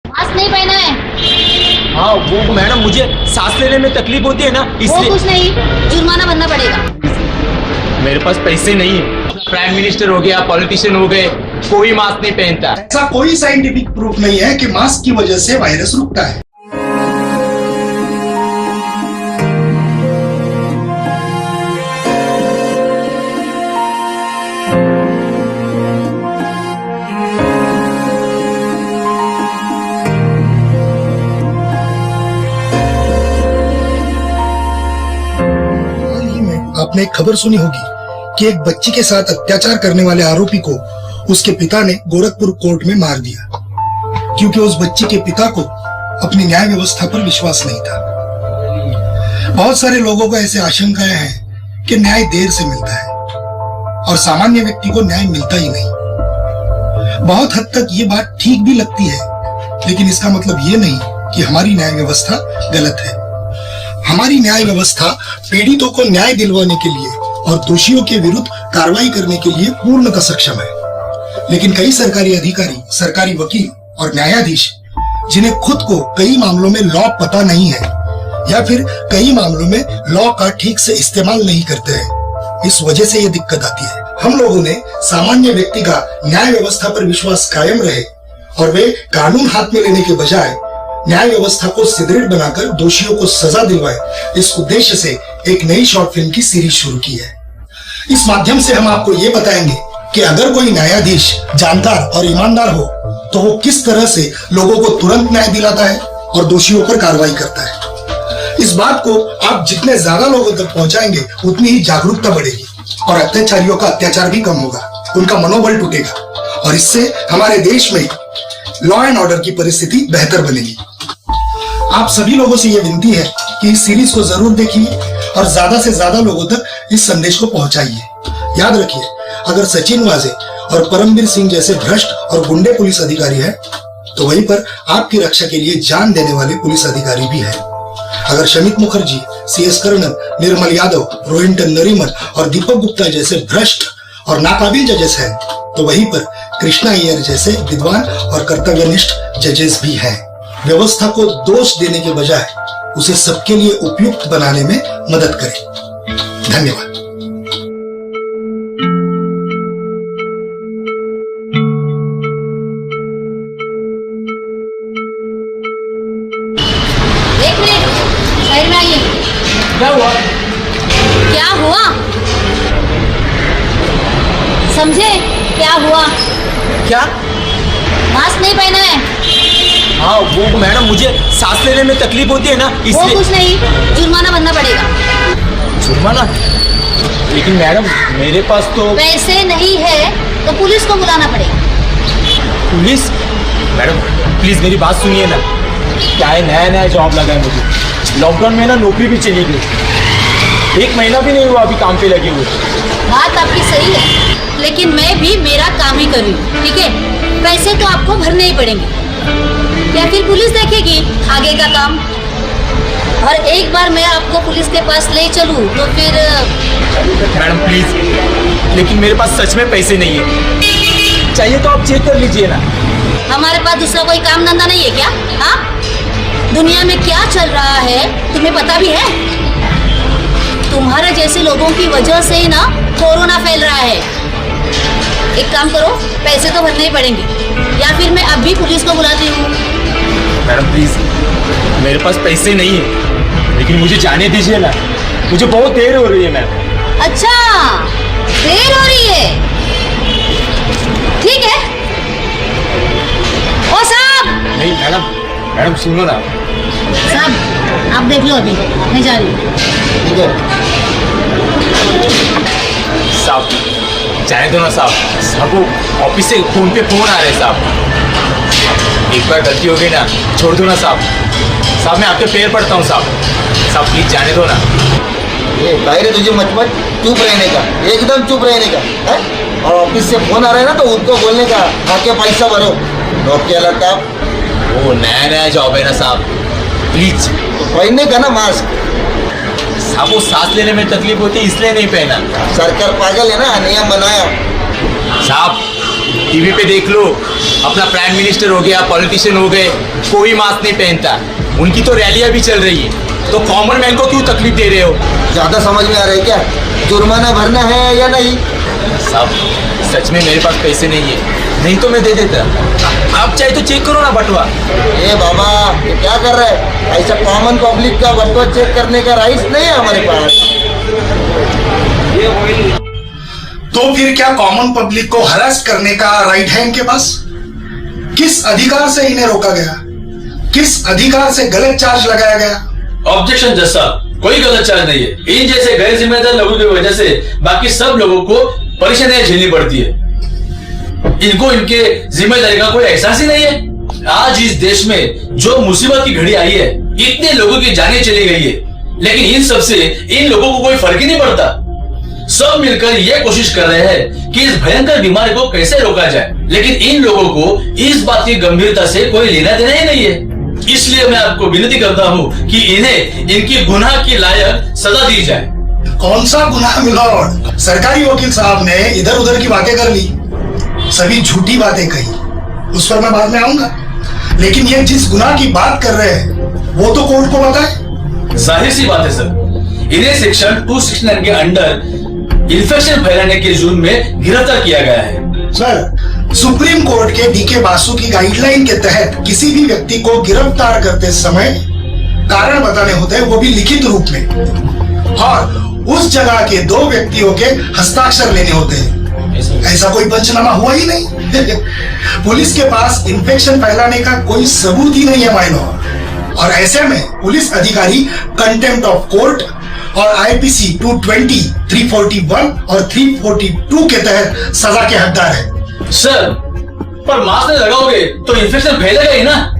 Mask नहीं पहना है। हाँ वो मैडम, मुझे सांस लेने में तकलीफ होती है ना, वो इसलिए। कुछ नहीं, जुर्माना भरना पड़ेगा। मेरे पास पैसे नहीं है। प्राइम मिनिस्टर हो गया, पॉलिटिशियन हो गए, कोई मास्क नहीं पहनता। ऐसा कोई साइंटिफिक प्रूफ नहीं है कि मास्क की वजह से वायरस रुकता है। हाल ही में आपने एक खबर सुनी होगी कि एक बच्ची के साथ अत्याचार करने वाले आरोपी को उसके पिता ने गोरखपुर कोर्ट में मार दिया, क्योंकि उस बच्ची के पिता को अपनी न्याय व्यवस्था पर विश्वास नहीं था। बहुत सारे लोगों को ऐसे आशंकाएं हैं कि न्याय देर से मिलता है और सामान्य व्यक्ति को न्याय मिलता ही नहीं। बहुत हद तक ये बात ठीक भी लगती है, लेकिन इसका मतलब ये नहीं कि हमारी न्याय व्यवस्था गलत है। हमारी न्याय व्यवस्था पीड़ितों को न्याय दिलवाने के लिए और दोषियों के विरुद्ध कार्रवाई करने के लिए पूर्णतः सक्षम है। लेकिन कई सरकारी अधिकारी, सरकारी वकील और न्यायाधीश, जिन्हें खुद को कई मामलों में लॉ पता नहीं है या फिर कई मामलों में लॉ का ठीक से इस्तेमाल नहीं करते हैं, इस वजह से ये दिक्कत आती है। हम लोगों ने सामान्य व्यक्ति का न्याय व्यवस्था पर विश्वास कायम रहे और वे कानून हाथ में लेने के बजाय न्याय व्यवस्था को सुदृढ़ बनाकर दोषियों को सजा दिलवाए, इस उद्देश्य से एक नई शॉर्ट फिल्म की सीरीज शुरू की है। इस माध्यम से हम आपको ये बताएंगे कि अगर कोई न्यायाधीश जानकार और ईमानदार हो तो वो किस तरह से लोगों को तुरंत न्याय दिलाता है और दोषियों पर कार्रवाई करता है। इस बात को आप जितने ज्यादा लोगों तक पहुंचाएंगे उतनी ही जागरूकता बढ़ेगी और अत्याचारियों का अत्याचार भी कम होगा, उनका मनोबल टूटेगा और इससे हमारे देश में लॉ एंड ऑर्डर की परिस्थिति बेहतर बनेगी। आप सभी लोगों से यह विनती है कि इस सीरीज को जरूर देखिए और ज्यादा से ज्यादा लोगों तक इस संदेश को पहुंचाइए। याद रखिए, अगर सचिन वाजे और परमवीर सिंह जैसे भ्रष्ट और गुंडे पुलिस अधिकारी हैं, तो वहीं पर आपकी रक्षा के लिए जान देने वाले पुलिस अधिकारी भी हैं। अगर शमित मुखर्जी, CS कर्णन, निर्मल यादव, रोहिंटन नरीमन और दीपक गुप्ता जैसे भ्रष्ट और नाकाबिल जजेस हैं, तो वहीं पर कृष्णा अय्यर जैसे विद्वान और कर्तव्यनिष्ठ जजेस भी हैं। व्यवस्था को दोष देने के बजाय उसे सबके लिए उपयुक्त बनाने में मदद करें। धन्यवाद। एक मिनट, साइड में आइए। क्या हुआ? क्या हुआ? समझे क्या हुआ? क्या? मास्क नहीं पहना है। हाँ वो मैडम, मुझे सांस लेने में तकलीफ होती है ना, वो इसलिए। कुछ नहीं, जुर्माना भरना पड़ेगा। जुर्माना? लेकिन मैडम मेरे पास तो पैसे नहीं है तो पुलिस को बुलाना पड़ेगा। पुलिस? मैडम प्लीज मेरी बात सुनिए ना। क्या है, नया नया जॉब लगा है मुझे। लॉकडाउन में ना नौकरी भी चली गई, 1 महीना भी नहीं हुआ अभी काम पे लगे हुए। बात आपकी सही है, लेकिन मैं भी मेरा काम ही कर रही हूँ, ठीक है? पैसे तो आपको भरने ही पड़ेंगे, या फिर पुलिस देखेगी आगे का काम। और एक बार मैं आपको पुलिस के पास ले चलूँ तो फिर। मैडम प्लीज, लेकिन मेरे पास सच में पैसे नहीं है। चाहिए तो आप चेक कर लीजिए ना। हमारे पास दूसरा कोई काम धंधा नहीं है क्या? हाँ, दुनिया में क्या चल रहा है तुम्हें पता भी है? तुम्हारे जैसे लोगों की वजह से ही ना कोरोना फैल रहा है। एक काम करो, पैसे तो भरने ही पड़ेंगे, या फिर मैं अभी पुलिस को बुलाती हूँ। मैडम प्लीज, मेरे पास पैसे नहीं है, लेकिन मुझे जाने दीजिए ना, मुझे बहुत देर हो रही है मैम। अच्छा, देर हो रही है, ठीक है। ओ साहब! नहीं मैडम, मैडम सुनो ना। साहब आप देख लो, अभी मैं जा रही हूँ। ठीक है साहब, जाने दो ना साहब। साहब वो ऑफिस से फोन पे फोन आ रहे हैं साहब। एक बार गलती हो गई ना, छोड़ दो ना साहब। साहब मैं आपके पैर पड़ता हूँ साहब। साहब प्लीज जाने दो ना। ये बाहर तुझे मत चुप रहने का, एकदम चुप रहने का है? और ऑफिस से फोन आ रहा है ना, तो उनको बोलने का आके पैसा भरो। नौकरी लड़का वो नया नया जॉब है ना साहब, प्लीज। तो पहनने का ना मास्क। साहब वो सांस लेने में तकलीफ होती है इसलिए नहीं पहना। सरकार पागल है ना, नियम बनाया। साहब टीवी पे देख लो, अपना प्राइम मिनिस्टर हो गया, पॉलिटिशियन हो गए, कोई मास्क नहीं पहनता। उनकी तो रैलियां भी चल रही है, तो कॉमन मैन को क्यों तकलीफ दे रहे हो? ज्यादा समझ में आ रहा है क्या? जुर्माना भरना है या नहीं? साहब सच में मेरे पास पैसे नहीं है, नहीं तो मैं दे देता। आप चाहे तो चेक करो ना बटुआ। ए बाबा, ये क्या कर रहा है? ऐसा कॉमन पब्लिक का बटुआ चेक करने का राइट्स नहीं है हमारे पास। तो फिर क्या कॉमन पब्लिक को हरास करने का राइट है इनके पास? किस अधिकार से इन्हें रोका गया? किस अधिकार से गलत चार्ज लगाया गया? ऑब्जेक्शन जज साहब, कोई गलत चार्ज नहीं है। इन जैसे गैर जिम्मेदार लोगों की वजह से बाकी सब लोगों को परेशानियां झेलनी पड़ती है। इनको इनके जिम्मेदारी का कोई एहसास ही नहीं है। आज इस देश में जो मुसीबत की घड़ी आई है, इतने लोगों की जानें चली गई है, लेकिन इन सब से इन लोगों को कोई फर्क ही नहीं पड़ता। सब मिलकर यह कोशिश कर रहे हैं कि इस भयंकर बीमारी को कैसे रोका जाए, लेकिन इन लोगों को इस बात की गंभीरता से कोई लेना देना ही नहीं है। इसलिए मैं आपको विनती करता हूँ कि इन्हें इनकी गुनाह की लायक सजा दी जाए। कौन सा गुनाह मिलॉर्ड? सरकारी वकील साहब ने इधर उधर की बातें कर ली, सभी झूठी बातें कही, उस पर मैं बाद में आऊंगा। लेकिन ये जिस गुनाह की बात कर रहे हैं वो तो कोर्ट को बताए। जाहिर सी बात है सर, इन्हें सेक्शन 269 के अंडर इन्फेक्शन फैलाने के जुर्म में गिरफ्तार किया गया है। सर, सुप्रीम कोर्ट के डीके बासु की गाइडलाइन के तहत किसी भी व्यक्ति को गिरफ्तार करते समय कारण बताने होते हैं, वो भी लिखित रूप में, और उस जगह के 2 व्यक्तियों के हस्ताक्षर लेने होते हैं। ऐसा कोई पंचनामा हुआ ही नहीं। पुलिस के पास इन्फेक्शन फैलाने का कोई सबूत ही नहीं है माइनर, और ऐसे में पुलिस अधिकारी कंटेम्प्ट ऑफ कोर्ट और आईपीसी 220, 341 और 342 के तहत सजा के हकदार है। सर, पर मास्क नहीं लगाओगे तो इन्फेक्शन फैलेगा ही ना।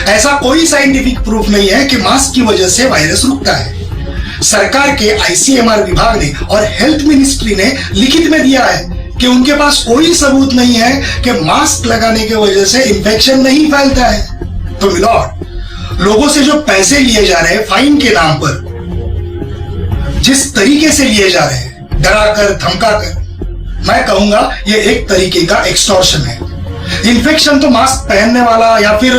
ऐसा कोई साइंटिफिक प्रूफ नहीं है कि मास्क की वजह से वायरस रुकता है। सरकार के आईसीएमआर विभाग ने और हेल्थ मिनिस्ट्री ने लिखित में दिया है कि उनके पास कोई सबूत नहीं है कि मास्क लगाने की वजह से इंफेक्शन नहीं फैलता है। तो मिलॉर्ड, लोगों से जो पैसे लिए जा रहे हैं फाइन के नाम पर, जिस तरीके से लिए जा रहे हैं, डराकर धमकाकर, मैं कहूंगा ये एक तरीके का एक्सटॉर्शन है। इन्फेक्शन तो मास्क पहनने वाला या फिर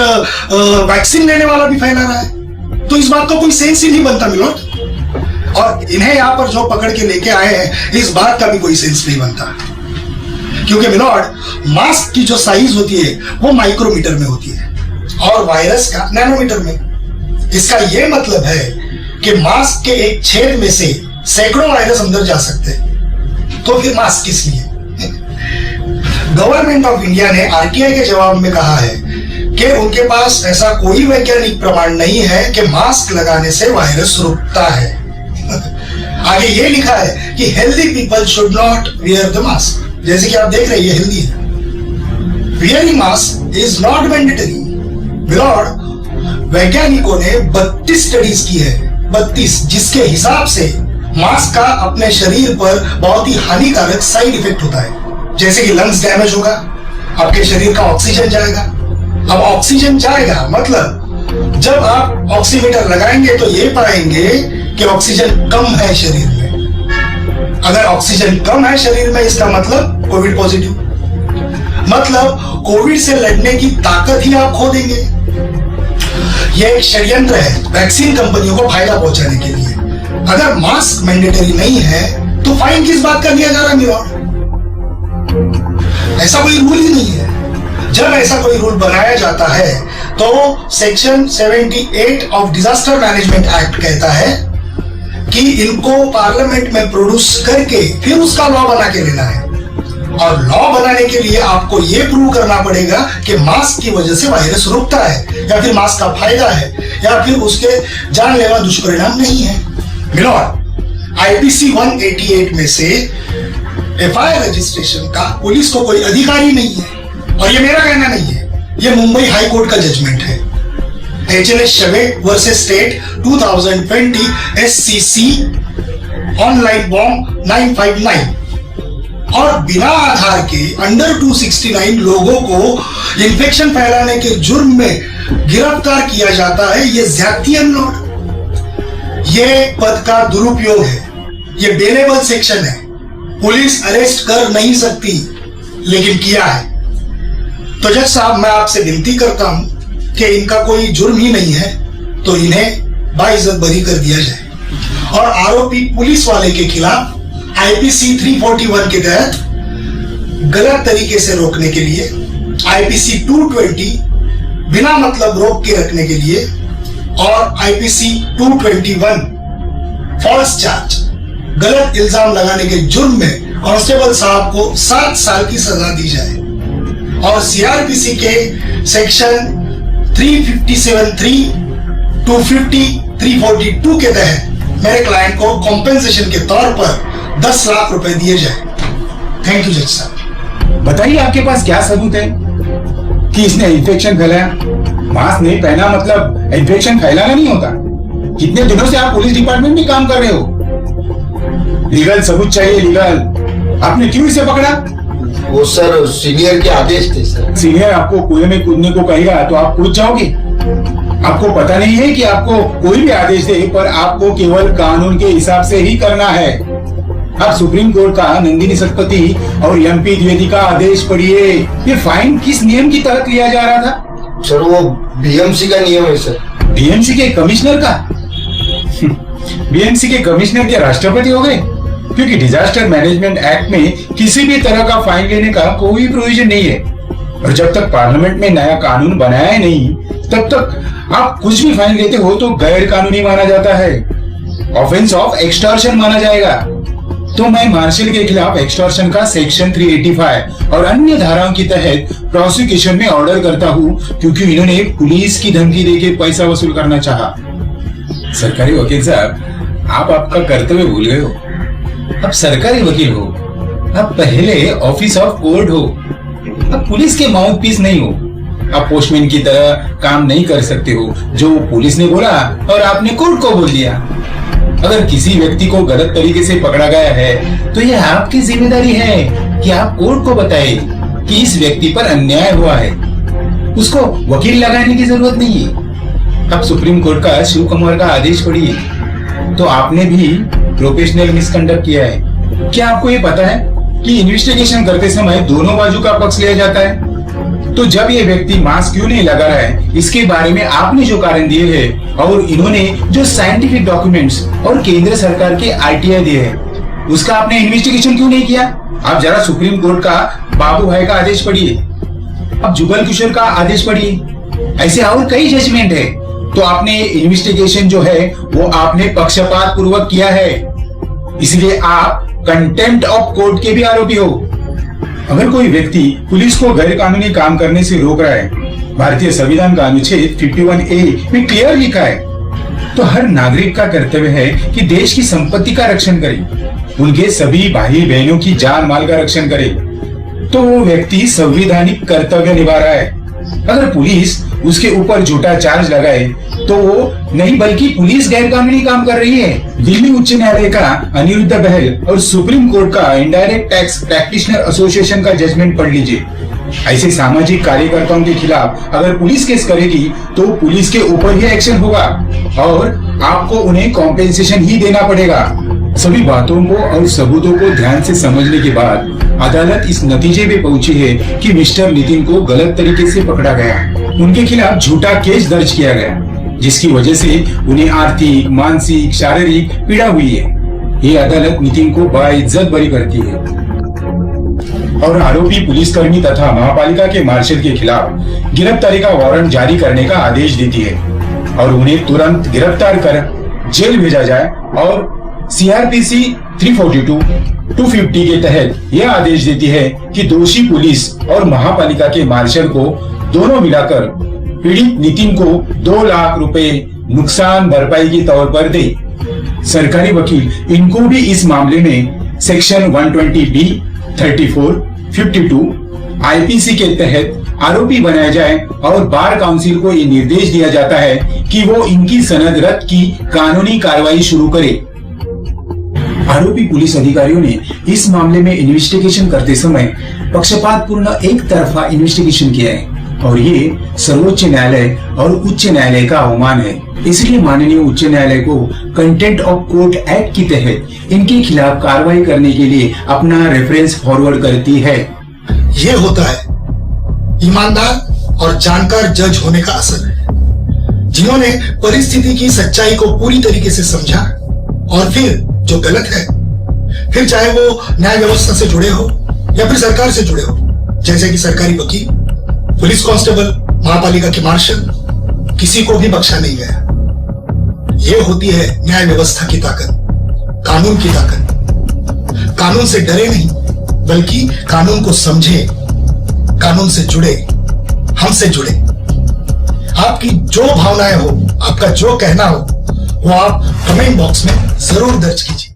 वैक्सीन लेने वाला भी फैला रहा है, तो इस बात का कोई सेंस ही नहीं बनता मिलॉर्ड। और इन्हें यहां पर जो पकड़ के लेके आए हैं, इस बात का भी कोई सेंस नहीं बनता, क्योंकि मिलॉर्ड, मास्क की जो साइज होती है वो माइक्रोमीटर में होती है और वायरस का नैनोमीटर में। इसका यह मतलब है कि मास्क के एक छेद में से सैकड़ों वायरस अंदर जा सकते हैं, तो फिर मास्क किस लिए? गवर्नमेंट ऑफ इंडिया ने आरटीआई के जवाब में कहा है कि उनके पास ऐसा कोई वैज्ञानिक प्रमाण नहीं है कि मास्क लगाने से वायरस रुकता है। आगे ये लिखा है कि healthy people should not wear the mask. जैसे कि आप देख रहे हैं ये हेल्दी है। Wearing mask is not mandatory. Milord, वैज्ञानिकों ने 32 स्टडीज की है, 32, जिसके हिसाब से मास्क का अपने शरीर पर बहुत ही हानिकारक साइड इफेक्ट होता है। जैसे कि लंग्स डैमेज होगा, आपके शरीर का ऑक्सीजन जाएगा। अब ऑक्सीजन जाएगा मतलब जब आप ऑक्सीमीटर लगाएंगे तो ये पाएंगे कि ऑक्सीजन कम है शरीर में। अगर ऑक्सीजन कम है शरीर में, इसका मतलब कोविड पॉजिटिव, मतलब कोविड से लड़ने की ताकत ही आप खो देंगे। यह एक षड्यंत्र है वैक्सीन कंपनियों को फायदा पहुंचाने के लिए। अगर मास्क मैंडेटरी नहीं है तो फाइन किस बात का दिया जा रहा है? ऐसा कोई रूल ही नहीं है। जब ऐसा कोई रूल बनाया जाता है तो section 78 of disaster management act कहता है कि इनको पार्लियामेंट में प्रोड्यूस करके फिर उसका लॉ बना के लेना है, और लॉ बनाने के लिए आपको यह प्रूव करना पड़ेगा कि मास्क की वजह से वायरस रुकता है, या फिर मास्क का फायदा है, या फिर उसके जानलेवा दुष्परिणाम नहीं है। मिलॉर्ड, आईपीसी 188 में से एफआईआर रजिस्ट्रेशन का पुलिस को कोई अधिकार ही नहीं है, और ये मेरा कहना नहीं है, ये मुंबई हाई कोर्ट का जजमेंट है। HLS शवे वर्सेस स्टेट 2020 SCC ऑनलाइन बॉम्ब 959, और बिना आधार के अंडर 269 लोगों को इन्फेक्शन फैलाने के जुर्म में गिरफ्तार किया जाता है। ये ज्यादती है मिलॉर्ड, ये पद का दुरुपयोग है, ये बेलेबल सेक्शन है। पुलिस अरेस्ट कर नहीं सकती, लेकिन किया है। तो जज साहब, मैं आपसे विनती करता हूं कि इनका कोई जुर्म ही नहीं है तो इन्हें बाइज्जत बरी कर दिया जाए और आरोपी पुलिस वाले के खिलाफ आईपीसी 341 के तहत गलत तरीके से रोकने के लिए, आईपीसी 220 बिना मतलब रोक के रखने के लिए और आईपीसी 221 फॉल्स चार्ज गलत इल्जाम लगाने के जुर्म में कांस्टेबल साहब को 7 साल की सजा दी जाए और सीआरपीसी के सेक्शन 357(3), 250, 342 के तहत मेरे क्लाइंट को कॉम्पेंसेशन के तौर पर 10 लाख रुपए दिए जाए। थैंक यू जज साहब। बताइए आपके पास क्या सबूत है कि इसने इन्फेक्शन फैलाया? मास्क नहीं पहना मतलब इन्फेक्शन फैलाना नहीं होता। कितने दिनों से आप पुलिस डिपार्टमेंट में काम कर रहे हो? लीगल सबूत चाहिए, लीगल। आपने क्यों इसे पकड़ा? वो सर सीनियर के आदेश थे सर। सीनियर आपको कुएं में कूदने को कहेगा तो आप कूद जाओगे? आपको पता नहीं है कि आपको कोई भी आदेश दे पर आपको केवल कानून के हिसाब से ही करना है। आप सुप्रीम कोर्ट का नंदिनी शतपथी और एमपी द्विवेदी का आदेश पढ़िए। ये फाइन किस नियम की तहत लिया जा रहा था? सर वो बीएमसी का नियम है सर। बीएमसी के कमिश्नर का? बीएमसी के कमिश्नर के राष्ट्रपति हो गए? क्योंकि डिजास्टर मैनेजमेंट एक्ट में किसी भी तरह का फाइन लेने का कोई प्रोविजन नहीं है और जब तक पार्लियामेंट में नया कानून बनाया नहीं तब तक आप कुछ भी फाइन लेते हो तो गैर कानूनी माना जाता है, ऑफेंस ऑफ एक्सटॉर्शन माना जाएगा। तो मैं मार्शल के खिलाफ एक्सटॉर्शन का सेक्शन 385 और अन्य धाराओं के तहत प्रोसिक्यूशन में ऑर्डर करता हूँ क्योंकि इन्होंने पुलिस की धमकी देके पैसा वसूल करना चाहा। सरकारी वकील साहब, आप आपका कर्तव्य भूल गए हो। आप सरकारी वकील हो, आप पहले ऑफिस ऑफ कोर्ट हो, आप पुलिस के माउथ पीस नहीं हो। आप पोस्टमैन की तरह काम नहीं कर सकते हो। जो पुलिस ने बोला और आपने कोर्ट को बोल दिया। अगर किसी व्यक्ति को गलत तरीके से पकड़ा गया है तो यह आपकी जिम्मेदारी है कि आप कोर्ट को बताएं कि इस व्यक्ति पर अन्याय हुआ है। उसको वकील लगाने की जरूरत नहीं है। आप सुप्रीम कोर्ट का शिव कुमार का आदेश पढ़िए तो आपने भी प्रोफेशनल मिसकंडक्ट किया है। क्या आपको ये पता है कि इन्वेस्टिगेशन करते समय दोनों बाजू का पक्ष लिया जाता है? तो जब ये व्यक्ति मास्क क्यों नहीं लगा रहा है इसके बारे में आपने जो कारण दिए हैं और इन्होंने जो साइंटिफिक डॉक्यूमेंट्स और केंद्र सरकार के आरटीआई दिए हैं उसका आपने इन्वेस्टिगेशन क्यों नहीं किया? आप जरा सुप्रीम कोर्ट का बाबू भाई का आदेश पढ़िए, आप जुगल किशोर का आदेश पढ़िए, ऐसे और कई जजमेंट है। तो आपने इन्वेस्टिगेशन जो है वो आपने पक्षपात पूर्वक किया है, इसलिए आप कंटेम्प्ट ऑफ कोर्ट के भी आरोपी हो। अगर कोई व्यक्ति पुलिस को गैर कानूनी काम करने से रोक रहा है, भारतीय संविधान का अनुच्छेद 51A में क्लियर लिखा है, तो हर नागरिक का कर्तव्य है कि देश की संपत्ति का रक्षण करे, उनके सभी भाई बहनों की जान माल का रक्षण करे। तो वो व्यक्ति संवैधानिक कर्तव्य निभा रहा है। अगर पुलिस उसके ऊपर झूठा चार्ज लगाए तो वो नहीं बल्कि पुलिस गैर कानूनी काम कर रही है। दिल्ली उच्च न्यायालय का अनिरुद्ध बहल और सुप्रीम कोर्ट का इंडायरेक्ट टैक्स प्रैक्टिशनर एसोसिएशन का जजमेंट पढ़ लीजिए। ऐसे सामाजिक कार्यकर्ताओं के खिलाफ अगर पुलिस केस करेगी तो पुलिस के ऊपर ही एक्शन होगा और आपको उन्हें कॉम्पेंसेशन ही देना पड़ेगा। सभी बातों को और सबूतों को ध्यान से समझने के बाद अदालत इस नतीजे पे पहुंची है कि मिस्टर नितिन को गलत तरीके से पकड़ा गया। उनके खिलाफ झूठा केस दर्ज किया गया जिसकी वजह से उन्हें आर्थिक, मानसिक, शारीरिक पीड़ा हुई है। ये अदालत नितिन को बाइज्जत बरी करती है और आरोपी पुलिसकर्मी तथा महापालिका के मार्शल के खिलाफ गिरफ्तारी का वारंट जारी करने का आदेश देती है और उन्हें तुरंत गिरफ्तार कर जेल भेजा जाए और सीआरपीसी 342, 250 के तहत यह आदेश देती है कि दोषी पुलिस और महापालिका के मार्शल को दोनों मिलाकर पीड़ित नितिन को 2 लाख रुपए नुकसान भरपाई के तौर पर दे। सरकारी वकील इनको भी इस मामले में सेक्शन 120B, 34, 52 आईपीसी के तहत आरोपी बनाया जाए और बार काउंसिल को ये निर्देश दिया जाता है कि वो इनकी सनद रद्द की कानूनी कार्रवाई शुरू करे। आरोपी पुलिस अधिकारियों ने इस मामले में इन्वेस्टिगेशन करते समय पक्षपातपूर्ण एक तरफा इन्वेस्टिगेशन किया है और ये सर्वोच्च न्यायालय और उच्च न्यायालय का अवमान है। इसलिए माननीय उच्च न्यायालय को कंटेम्प्ट ऑफ कोर्ट एक्ट के तहत इनके खिलाफ कार्रवाई करने के लिए अपना रेफरेंस फॉरवर्ड करती है। ये होता है ईमानदार और जानकार जज होने का असर है, जिन्होंने परिस्थिति की सच्चाई को पूरी तरीके से समझा और फिर जो गलत है, फिर चाहे वो न्याय व्यवस्था से जुड़े हो या फिर सरकार से जुड़े हो, जैसे कि सरकारी वकील, पुलिस कांस्टेबल, महापालिका के मार्शल, किसी को भी बख्शा नहीं गया। ये होती है न्याय व्यवस्था की ताकत, कानून की ताकत। कानून से डरे नहीं, बल्कि कानून को समझे, कानून से जुड़े, हमसे जुड़े। आपकी जो भावनाएं हो, आपका जो कहना हो, वो आप कमेंट बॉक्स में जरूर दर्ज कीजिए।